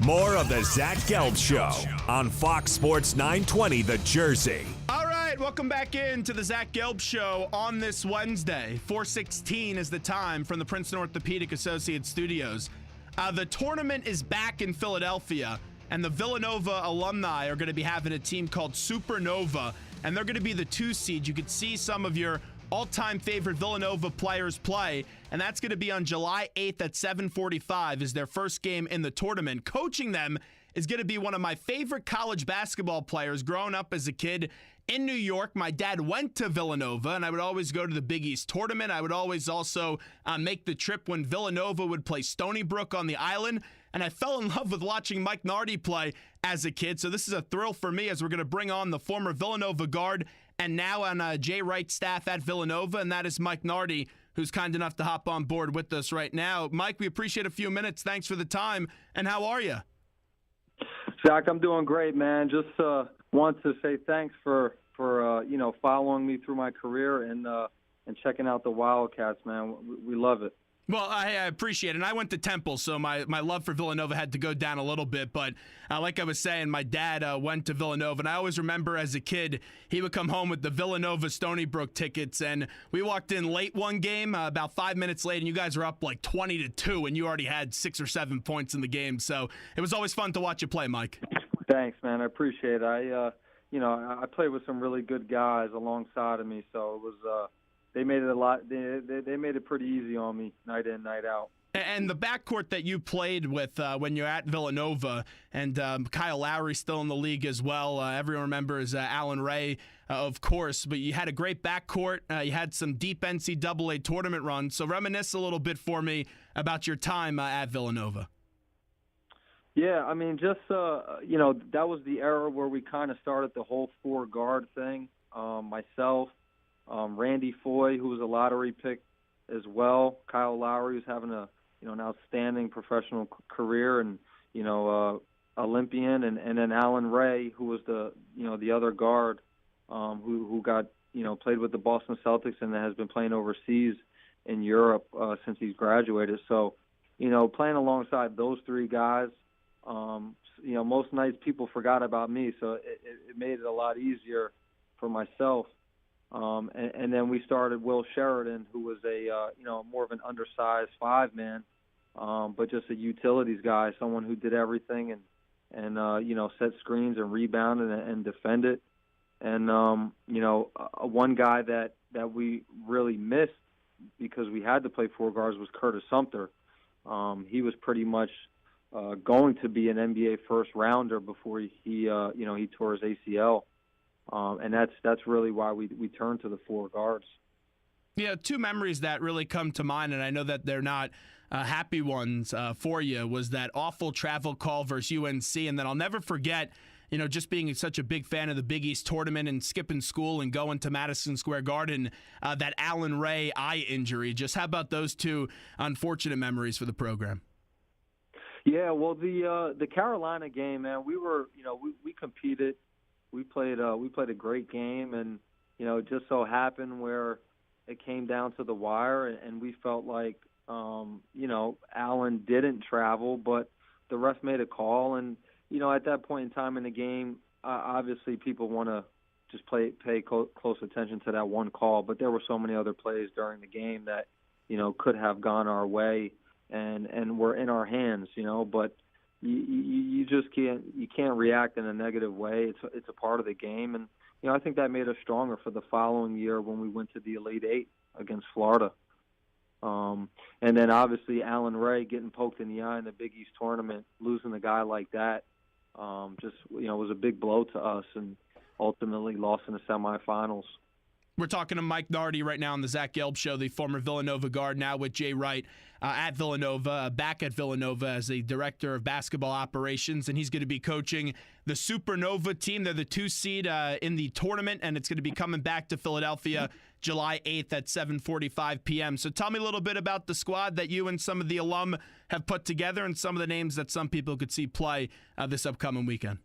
More of the Zach Gelb Show on Fox Sports 920 The Jersey. All right, welcome back into the Zach Gelb Show on this Wednesday. 4:16 is the time from the Princeton Orthopedic Associates studios. The tournament is back in Philadelphia, and the Villanova alumni are going to be having a team called Supernova, and they're going to be the 2 seed. You could see some of your all-time favorite Villanova players play, and that's going to be on July 8th at 7:45 is their first game in the tournament. Coaching them is going to be one of my favorite college basketball players growing up as a kid in New York. My dad went to Villanova, and I would always go to the Big East tournament. I would always also make the trip when Villanova would play Stony Brook on the island, and I fell in love with watching Mike Nardi play as a kid. So this is a thrill for me as we're going to bring on the former Villanova guard and now on Jay Wright's staff at Villanova, and that is Mike Nardi, who's kind enough to hop on board with us right now. Mike, we appreciate a few minutes. Thanks for the time, and how are you? Zach, I'm doing great, man. Just want to say thanks for following me through my career and checking out the Wildcats, man. We love it. Well, I appreciate it. And I went to Temple, so my love for Villanova had to go down a little bit. But like I was saying, my dad went to Villanova. And I always remember as a kid, he would come home with the Villanova Stony Brook tickets. And we walked in late one game, about 5 minutes late, and you guys were up like 20-2, and you already had 6 or 7 points in the game. So it was always fun to watch you play, Mike. Thanks, man. I appreciate it. I played with some really good guys alongside of me, so it was they made it a lot. They made it pretty easy on me night in, night out. And the backcourt that you played with when you're at Villanova, and Kyle Lowry's still in the league as well. Everyone remembers Allen Ray, of course, but you had a great backcourt. You had some deep NCAA tournament runs. So reminisce a little bit for me about your time at Villanova. Yeah, I mean, just, that was the era where we kind of started the whole 4-guard thing. Myself, Randy Foy, who was a lottery pick as well. Kyle Lowry, who's having an outstanding professional career and, Olympian. And then Allen Ray, who was the other guard who got, played with the Boston Celtics and has been playing overseas in Europe since he's graduated. So, playing alongside those 3 guys, most nights people forgot about me, so it made it a lot easier for myself. And then we started Will Sheridan, who was more of an undersized 5-man, but just a utilities guy, someone who did everything and set screens and rebounded and defended. And one guy that we really missed because we had to play 4 guards was Curtis Sumter. He was pretty much going to be an NBA first rounder before he tore his ACL. And that's really why we turned to the 4 guards. Yeah, 2 memories that really come to mind, and I know that they're not happy ones for you, was that awful travel call versus UNC, and then I'll never forget, just being such a big fan of the Big East tournament and skipping school and going to Madison Square Garden, that Allen Ray eye injury. Just how about those 2 unfortunate memories for the program? Yeah, well, the Carolina game, man, we competed. We played a great game, and it just so happened where it came down to the wire, and we felt like Allen didn't travel, but the ref made a call, and at that point in time in the game, obviously people want to just pay close attention to that one call, but there were so many other plays during the game that could have gone our way and were in our hands, but. You just can't react in a negative way. It's a part of the game, and I think that made us stronger for the following year when we went to the Elite Eight against Florida. And then obviously Allen Ray getting poked in the eye in the Big East tournament, losing a guy like that, was a big blow to us, and ultimately lost in the semifinals. We're talking to Mike Nardi right now on the Zach Gelb Show, the former Villanova guard, now with Jay Wright at Villanova, back at Villanova as the director of basketball operations, and he's going to be coaching the Supernova team. They're the 2 seed in the tournament, and it's going to be coming back to Philadelphia July 8th at 7:45 p.m. So tell me a little bit about the squad that you and some of the alum have put together and some of the names that some people could see play this upcoming weekend.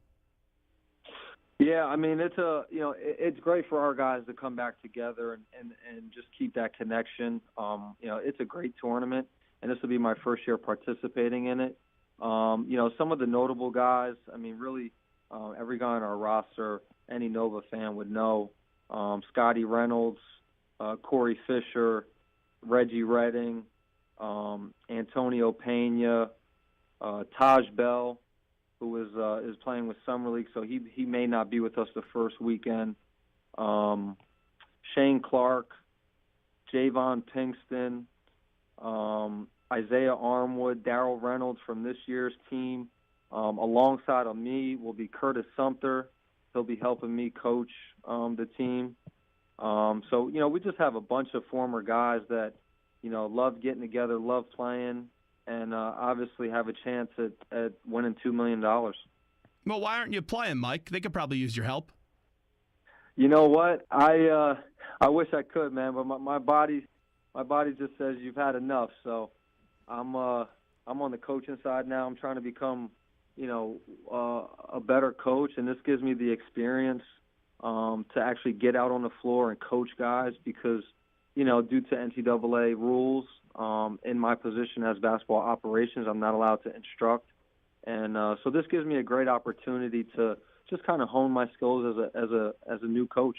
Yeah, I mean, it's great for our guys to come back together and just keep that connection. It's a great tournament, and this will be my first year participating in it. some of the notable guys, I mean, really every guy on our roster, any Nova fan would know. Scotty Reynolds, Corey Fisher, Reggie Redding, Antonio Pena, Taj Bell, who is playing with Summer League, so he may not be with us the first weekend. Shane Clark, Javon Pinkston, Isaiah Armwood, Darrell Reynolds from this year's team. Alongside of me will be Curtis Sumter. He'll be helping me coach the team. So, we just have a bunch of former guys that, love getting together, love playing, and obviously have a chance at winning $2 million. Well, why aren't you playing, Mike? They could probably use your help. You know what? I wish I could, man, but my body just says you've had enough. So I'm on the coaching side now. I'm trying to become, a better coach, and this gives me the experience to actually get out on the floor and coach guys because, due to NCAA rules, in my position as basketball operations, I'm not allowed to instruct. And so this gives me a great opportunity to just kind of hone my skills as a new coach.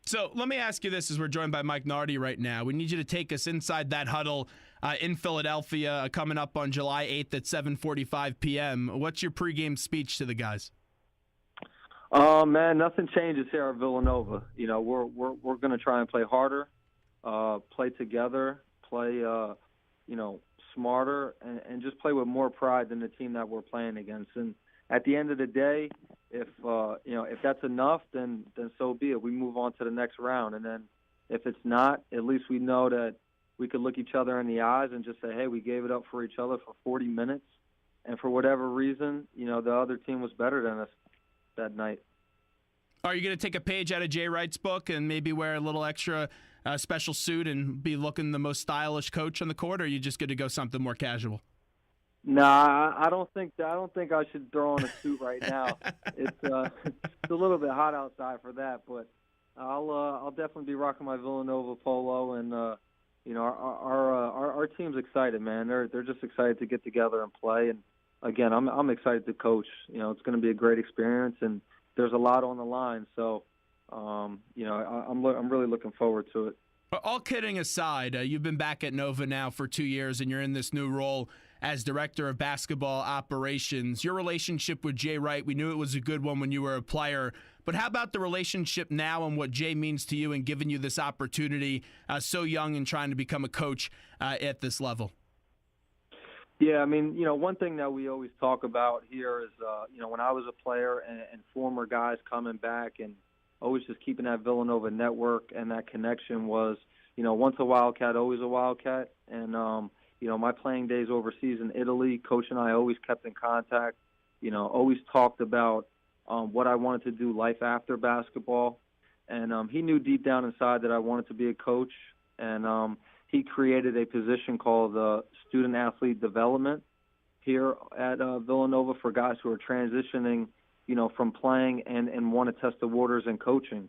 So let me ask you this as we're joined by Mike Nardi right now. We need you to take us inside that huddle in Philadelphia coming up on July 8th at 7:45 p.m. What's your pregame speech to the guys? Man, nothing changes here at Villanova. We're going to try and play harder, play together, play smarter, and just play with more pride than the team that we're playing against. And at the end of the day, if that's enough, then so be it. We move on to the next round, and then if it's not, at least we know that we could look each other in the eyes and just say, hey, we gave it up for each other for 40 minutes, and for whatever reason, the other team was better than us that night. Are you going to take a page out of Jay Wright's book and maybe wear a little extra special suit and be looking the most stylish coach on the court, or are you just going to go something more casual? Nah, I don't think I should throw on a suit right now. It's a little bit hot outside for that, but I'll definitely be rocking my Villanova polo, and our team's excited, man. They're just excited to get together and play, and again, I'm excited to coach. It's going to be a great experience, and there's a lot on the line, so I'm really looking forward to it. All kidding aside, you've been back at Nova now for 2 years, and you're in this new role as Director of Basketball Operations. Your relationship with Jay Wright, we knew it was a good one when you were a player, but how about the relationship now and what Jay means to you and giving you this opportunity so young and trying to become a coach at this level? Yeah, I mean, one thing that we always talk about here is, when I was a player and former guys coming back and always just keeping that Villanova network and that connection was, once a Wildcat, always a Wildcat. And, my playing days overseas in Italy, Coach and I always kept in contact, always talked about what I wanted to do life after basketball. And he knew deep down inside that I wanted to be a coach. And he created a position called Student Athlete Development here at Villanova for guys who are transitioning, from playing and want to test the waters in coaching.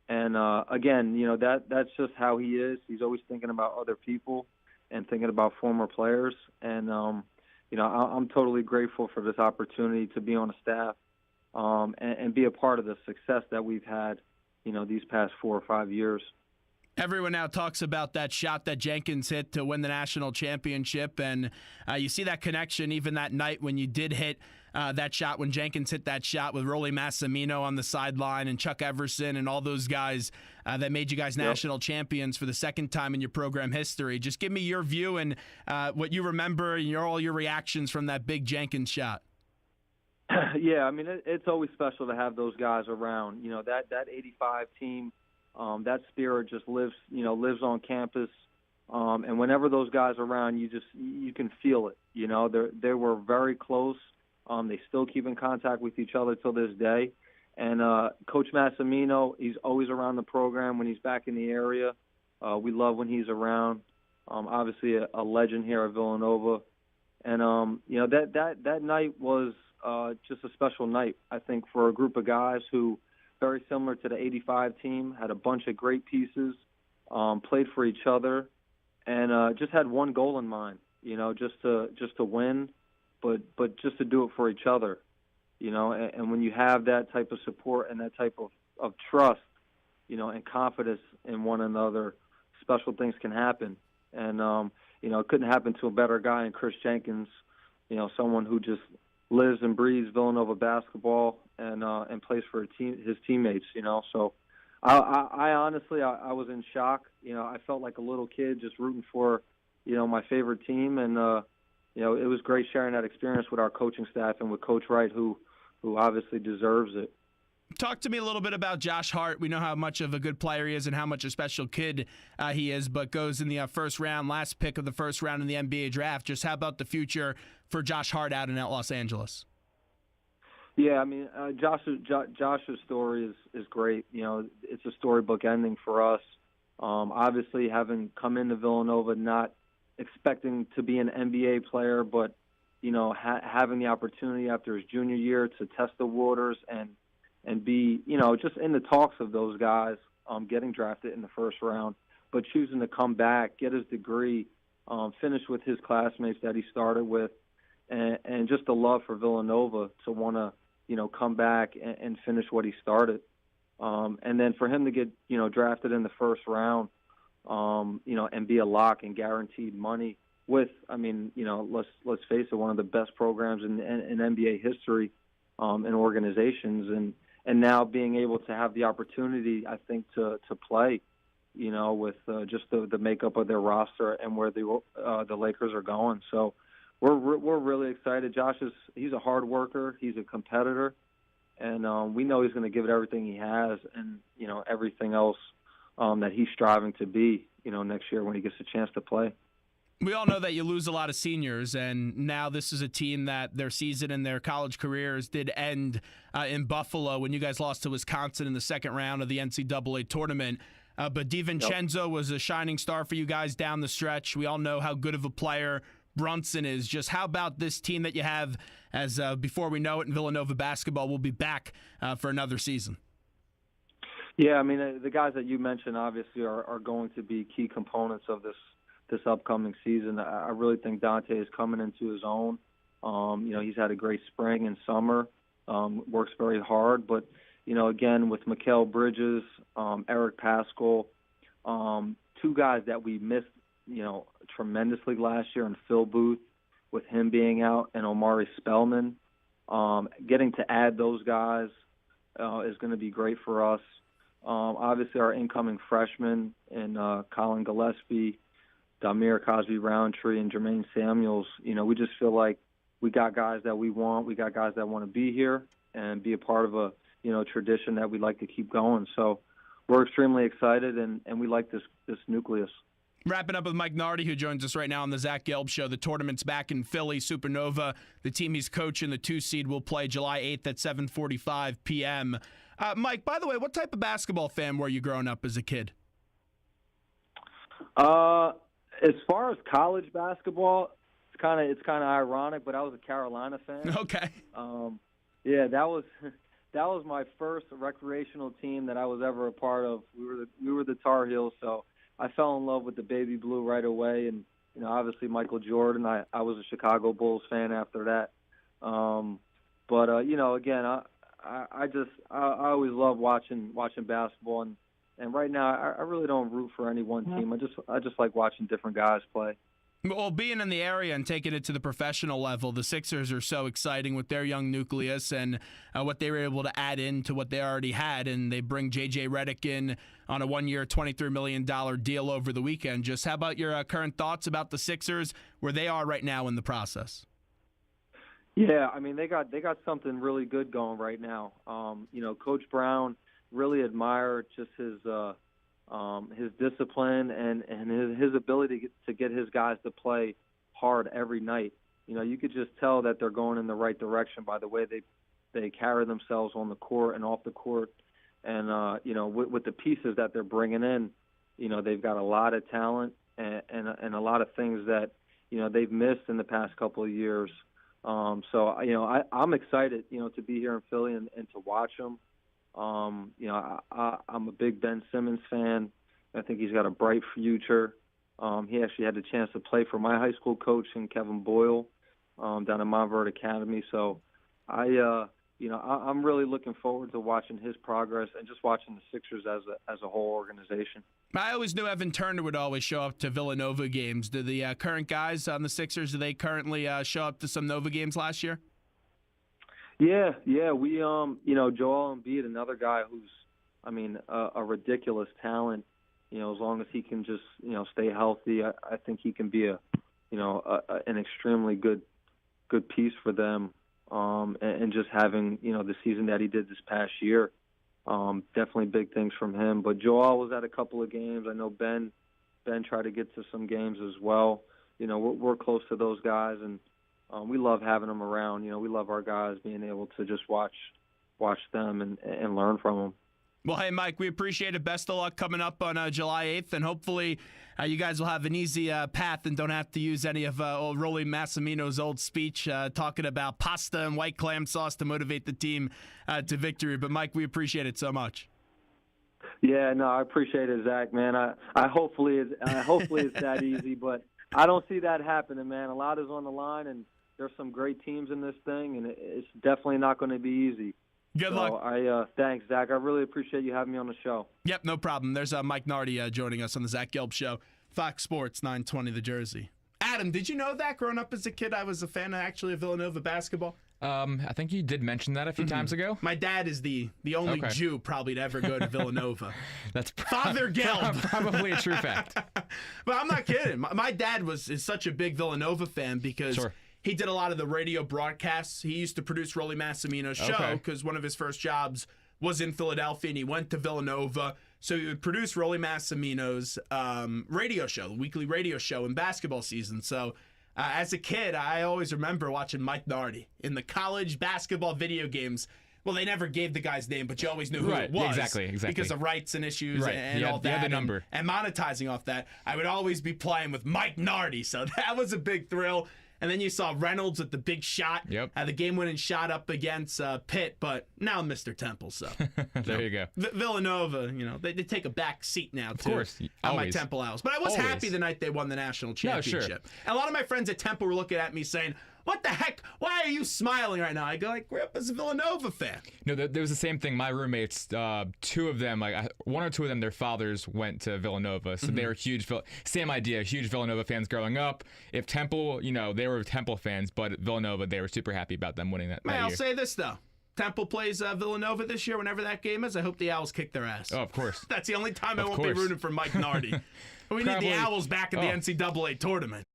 And, again, that's just how he is. He's always thinking about other people and thinking about former players. And, I'm totally grateful for this opportunity to be on a staff and be a part of the success that we've had, these past 4 or 5 years. Everyone now talks about that shot that Jenkins hit to win the national championship, and you see that connection even that night when you did hit that shot, when Jenkins hit that shot with Rolly Massimino on the sideline and Chuck Everson and all those guys that made you guys national champions for the second time in your program history. Just give me your view and what you remember and all your reactions from that big Jenkins shot. Yeah, I mean, it's always special to have those guys around. That 85 team, that spirit just lives on campus. And whenever those guys are around, you can feel it. They were very close. They still keep in contact with each other till this day. And Coach Massimino, he's always around the program when he's back in the area. We love when he's around. Obviously a legend here at Villanova. And that night was just a special night, I think, for a group of guys who, very similar to the 85 team, had a bunch of great pieces, played for each other, and just had one goal in mind, just to win but just to do it for each other, and when you have that type of support and that type of trust, and confidence in one another, special things can happen. And, it couldn't happen to a better guy in Chris Jenkins, someone who just lives and breathes Villanova basketball and plays for his teammates, So I honestly, I was in shock. I felt like a little kid just rooting for, my favorite team. And, it was great sharing that experience with our coaching staff and with Coach Wright, who obviously deserves it. Talk to me a little bit about Josh Hart. We know how much of a good player he is and how much a special kid he is, but goes in the first round, last pick of the first round in the NBA draft. Just how about the future for Josh Hart out in Los Angeles? Yeah, I mean, Josh's story is great. It's a storybook ending for us. Obviously, having come into Villanova, not expecting to be an NBA player, but having the opportunity after his junior year to test the waters and be, just in the talks of those guys getting drafted in the first round, but choosing to come back, get his degree, finish with his classmates that he started with, and just the love for Villanova to want to, come back and finish what he started. And then for him to get, drafted in the first round, and be a lock and guaranteed money with, let's face it, one of the best programs in NBA history and organizations, and now being able to have the opportunity, I think, to play, with just the makeup of their roster and where the Lakers are going. So we're really excited. He's a hard worker. He's a competitor, and we know he's going to give it everything he has, and everything else that he's striving to be, next year when he gets a chance to play. We all know that you lose a lot of seniors, and now this is a team that their season and their college careers did end in Buffalo when you guys lost to Wisconsin in the second round of the NCAA tournament. But DiVincenzo was a shining star for you guys down the stretch. We all know how good of a player Brunson is. Just how about this team that you have as before we know it in Villanova basketball will be back for another season? Yeah, I mean, the guys that you mentioned obviously are going to be key components of this upcoming season. I really think Dante is coming into his own. He's had a great spring and summer, works very hard. But, again, with Mikal Bridges, Eric Paschal, two guys that we missed, tremendously last year, and Phil Booth with him being out, and Omari Spellman. Getting to add those guys is going to be great for us. Obviously, our incoming freshmen in Colin Gillespie, Damir Cosby-Roundtree, and Jermaine Samuels, we just feel like we got guys that we want. We got guys that want to be here and be a part of a, tradition that we'd like to keep going. So we're extremely excited, and we like this nucleus. Wrapping up with Mike Nardi, who joins us right now on the Zach Gelb Show. The tournament's back in Philly. Supernova, the team he's coaching, the 2 seed, will play July 8th at 7:45 p.m. Mike, by the way, what type of basketball fan were you growing up as a kid? As far as college basketball, it's kind of ironic, but I was a Carolina fan. Okay. Yeah, that was my first recreational team that I was ever a part of. We were the Tar Heels, so I fell in love with the baby blue right away, and obviously Michael Jordan. I was a Chicago Bulls fan after that. But again, I always love watching basketball, and right now I really don't root for any one team. I just like watching different guys play. Well, being in the area and taking it to the professional level, the Sixers are so exciting with their young nucleus and what they were able to add into what they already had. And they bring J.J. Redick in on a 1-year, $23 million deal over the weekend. Just how about your current thoughts about the Sixers, where they are right now in the process? Yeah, I mean, they got something really good going right now. Coach Brown, really admire just his discipline and his ability to get his guys to play hard every night. You could just tell that they're going in the right direction by the way they carry themselves on the court and off the court. And, with the pieces that they're bringing in, they've got a lot of talent and a lot of things that, they've missed in the past couple of years. So I'm excited, to be here in Philly and to watch them. I'm a big Ben Simmons fan. I think he's got a bright future. He actually had the chance to play for my high school coach, and Kevin Boyle. down at Montverde Academy. So I'm really looking forward to watching his progress and just watching the Sixers as a whole organization. I always knew Evan Turner would always show up to Villanova games. Do the current guys on the Sixers, do they currently show up to some Nova games last year? Yeah. We, Joel Embiid, another guy who's, a ridiculous talent. As long as he can just, stay healthy, I think he can be an extremely good piece for them. And just having, the season that he did this past year, definitely big things from him. But Joel was at a couple of games. I know Ben tried to get to some games as well. We're close to those guys, and we love having them around. We love our guys being able to just watch them and learn from them. Well, hey, Mike, we appreciate it. Best of luck coming up on July 8th, and hopefully you guys will have an easy path and don't have to use any of Rolly Massimino's old speech talking about pasta and white clam sauce to motivate the team to victory. But, Mike, we appreciate it so much. Yeah, no, I appreciate it, Zach, man. I hopefully it's that easy, but I don't see that happening, man. A lot is on the line, and there's some great teams in this thing, and it's definitely not going to be easy. Good luck. Thanks, Zach. I really appreciate you having me on the show. Yep, no problem. There's Mike Nardi joining us on the Zach Gelb Show, Fox Sports 920 The Jersey. Adam, did you know that growing up as a kid I was a fan of Villanova basketball? I think you did mention that a few times ago. My dad is the only Jew probably to ever go to Villanova. That's Father Gelb. Probably a true fact. But I'm not kidding. My dad is such a big Villanova fan because he did a lot of the radio broadcasts. He used to produce Rolly Massimino's show because one of his first jobs was in Philadelphia, and he went to Villanova. So he would produce Rolly Massimino's radio show, the weekly radio show in basketball season. So as a kid, I always remember watching Mike Nardi in the college basketball video games. Well, they never gave the guy's name, but you always knew who it was. Exactly. Because of rights and issues and all that. He had the number. And monetizing off that. I would always be playing with Mike Nardi, so that was a big thrill. And then you saw Reynolds with the big shot. Yep. The game-winning shot up against Pitt, but now Mr. Temple, so. There you go. Villanova, they take a back seat now, too. Of course. On my Temple Owls. But I was happy the night they won the national championship. Sure. And a lot of my friends at Temple were looking at me saying, what the heck? Why are you smiling right now? I go, I grew up as a Villanova fan. No, there was the same thing. My roommates, two of them, one or two of them, their fathers went to Villanova, so they were huge. Same idea, huge Villanova fans growing up. If Temple, they were Temple fans, but at Villanova, they were super happy about them winning that year. I'll say this though. Temple plays Villanova this year, whenever that game is. I hope the Owls kick their ass. Oh, of course. That's the only time I won't be rooting for Mike Nardi. We need the Owls back in the NCAA tournament.